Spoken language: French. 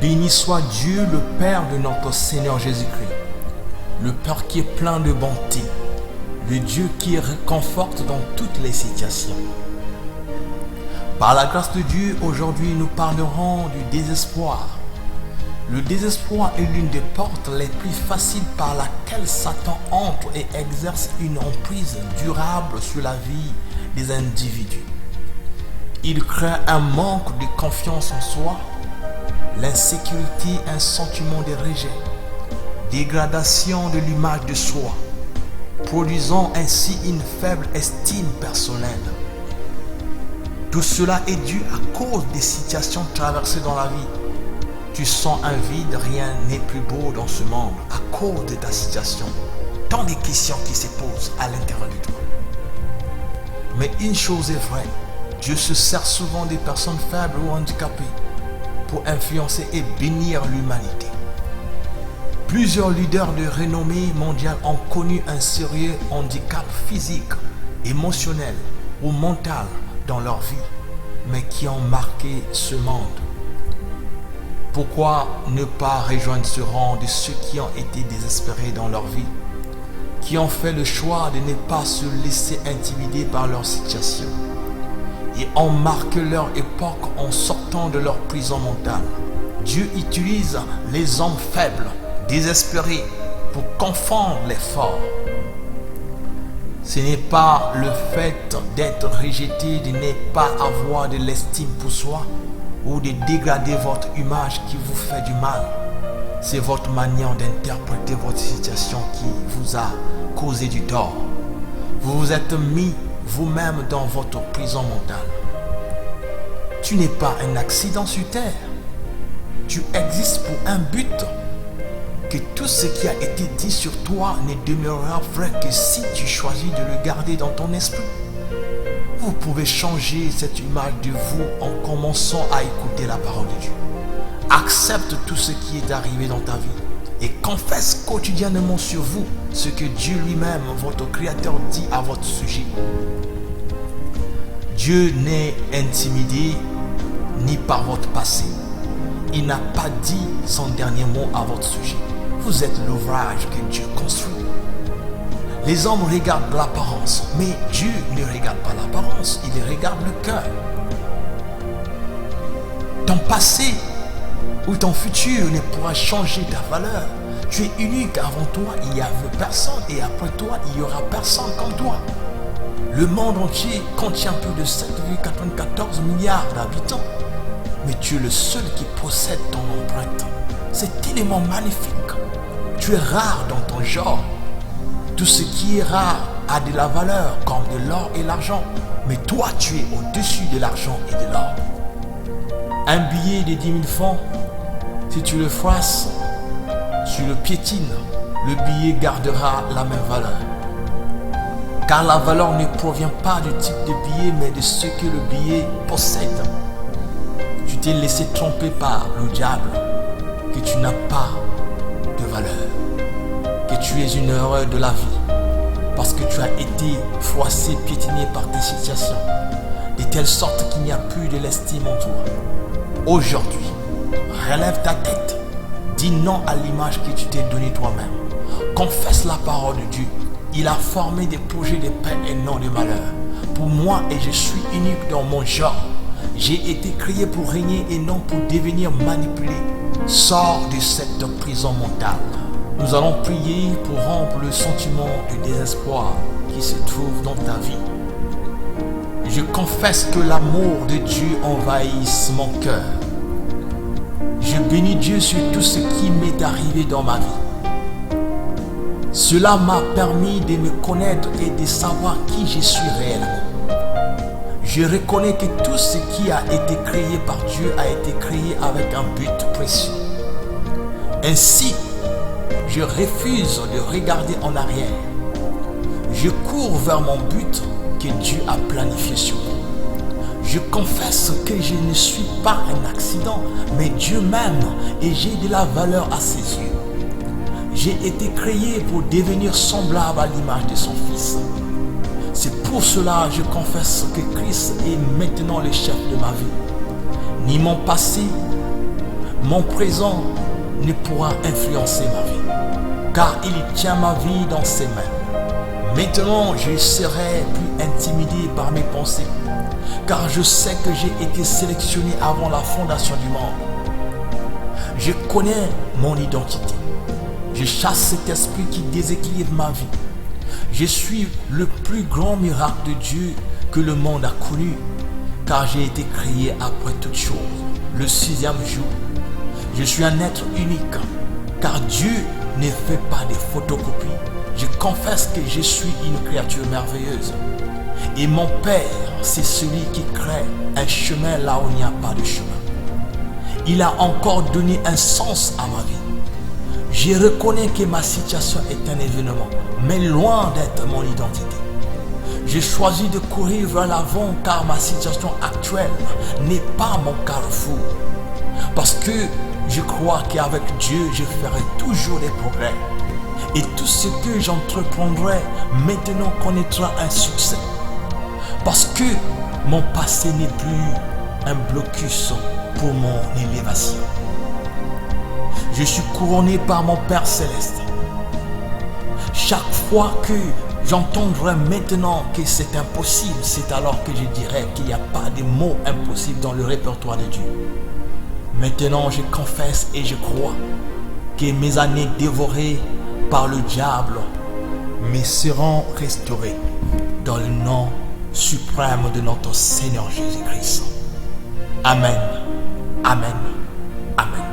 Béni soit Dieu, le Père de notre Seigneur Jésus-Christ, le Père qui est plein de bonté, le Dieu qui réconforte dans toutes les situations. Par la grâce de Dieu, aujourd'hui nous parlerons du désespoir. Le désespoir est l'une des portes les plus faciles par laquelle Satan entre et exerce une emprise durable sur la vie des individus. Il crée un manque de confiance en soi, l'insécurité, un sentiment de rejet, dégradation de l'image de soi, produisant ainsi une faible estime personnelle. Tout cela est dû à cause des situations traversées dans la vie. Tu sens un vide, rien n'est plus beau dans ce monde à cause de ta situation. Tant de questions qui se posent à l'intérieur de toi. Mais une chose est vraie, Dieu se sert souvent des personnes faibles ou handicapées pour influencer et bénir l'humanité. Plusieurs leaders de renommée mondiale ont connu un sérieux handicap physique, émotionnel ou mental dans leur vie, mais qui ont marqué ce monde. Pourquoi ne pas rejoindre ce rang de ceux qui ont été désespérés dans leur vie, qui ont fait le choix de ne pas se laisser intimider par leur situation et ont marqué leur époque en sortant de leur prison mentale? Dieu utilise les hommes faibles, désespérés, pour confondre les forts. Ce n'est pas le fait d'être rejeté, de ne pas avoir de l'estime pour soi ou de dégrader votre image qui vous fait du mal. C'est votre manière d'interpréter votre situation qui vous a causé du tort. Vous vous êtes mis vous-même dans votre prison mentale. Tu n'es pas un accident sur terre. Tu existes pour un but. Que tout ce qui a été dit sur toi ne demeurera vrai que si tu choisis de le garder dans ton esprit. Vous pouvez changer cette image de vous en commençant à écouter la parole de Dieu. Accepte tout ce qui est arrivé dans ta vie et confesse quotidiennement sur vous ce que Dieu lui-même, votre Créateur, dit à votre sujet. Dieu n'est intimidé ni par votre passé. Il n'a pas dit son dernier mot à votre sujet. Vous êtes l'ouvrage que Dieu construit. Les hommes regardent l'apparence, mais Dieu ne regarde pas l'apparence, il regarde le cœur. Ton passé ou ton futur ne pourra changer ta valeur. Tu es unique, avant toi, il n'y avait personne et après toi, il n'y aura personne comme toi. Le monde entier contient plus de 7,94 milliards d'habitants, mais tu es le seul qui possède ton empreinte. C'est tellement magnifique. Tu es rare dans ton genre. Tout ce qui est rare a de la valeur, comme de l'or et l'argent. Mais toi, tu es au-dessus de l'argent et de l'or. Un billet de 10 000 francs, si tu le froisses, tu le piétines, le billet gardera la même valeur. Car la valeur ne provient pas du type de billet, mais de ce que le billet possède. Tu t'es laissé tromper par le diable, que tu n'as pas de valeur, que tu es une erreur de la vie, parce que tu as été froissé, piétiné par tes situations, de telle sorte qu'il n'y a plus de l'estime en toi. Aujourd'hui, relève ta tête, dis non à l'image que tu t'es donnée toi-même, confesse la parole de Dieu. Il a formé des projets de paix et non de malheur. Pour moi, et je suis unique dans mon genre. J'ai été créé pour régner et non pour devenir manipulé. Sors de cette prison mentale. Nous allons prier pour rompre le sentiment de désespoir qui se trouve dans ta vie. Je confesse que l'amour de Dieu envahisse mon cœur. Je bénis Dieu sur tout ce qui m'est arrivé dans ma vie. Cela m'a permis de me connaître et de savoir qui je suis réellement. Je reconnais que tout ce qui a été créé par Dieu a été créé avec un but précieux. Ainsi, je refuse de regarder en arrière. Je cours vers mon but que Dieu a planifié sur moi. Je confesse que je ne suis pas un accident, mais Dieu m'aime et j'ai de la valeur à ses yeux. J'ai été créé pour devenir semblable à l'image de son Fils. C'est pour cela que je confesse que Christ est maintenant le chef de ma vie. Ni mon passé, mon présent ne pourra influencer ma vie, car il tient ma vie dans ses mains. Maintenant, je serai plus intimidé par mes pensées, car je sais que j'ai été sélectionné avant la fondation du monde. Je connais mon identité. Je chasse cet esprit qui déséquilibre ma vie. Je suis le plus grand miracle de Dieu que le monde a connu, car j'ai été créé après toutes choses, le 6e jour. Je suis un être unique, car Dieu ne fait pas de photocopies. Je confesse que je suis une créature merveilleuse. Et mon Père, c'est celui qui crée un chemin là où il n'y a pas de chemin. Il a encore donné un sens à ma vie. Je reconnais que ma situation est un événement, mais loin d'être mon identité. J'ai choisi de courir vers l'avant car ma situation actuelle n'est pas mon carrefour. Parce que je crois qu'avec Dieu, je ferai toujours des progrès. Et tout ce que j'entreprendrai maintenant connaîtra un succès. Parce que mon passé n'est plus un blocus pour mon élévation. Je suis couronné par mon Père Céleste. Chaque fois que j'entendrai maintenant que c'est impossible, c'est alors que je dirai qu'il n'y a pas de mots impossibles dans le répertoire de Dieu. Maintenant, je confesse et je crois que mes années dévorées par le diable me seront restaurées dans le nom suprême de notre Seigneur Jésus-Christ. Amen. Amen. Amen.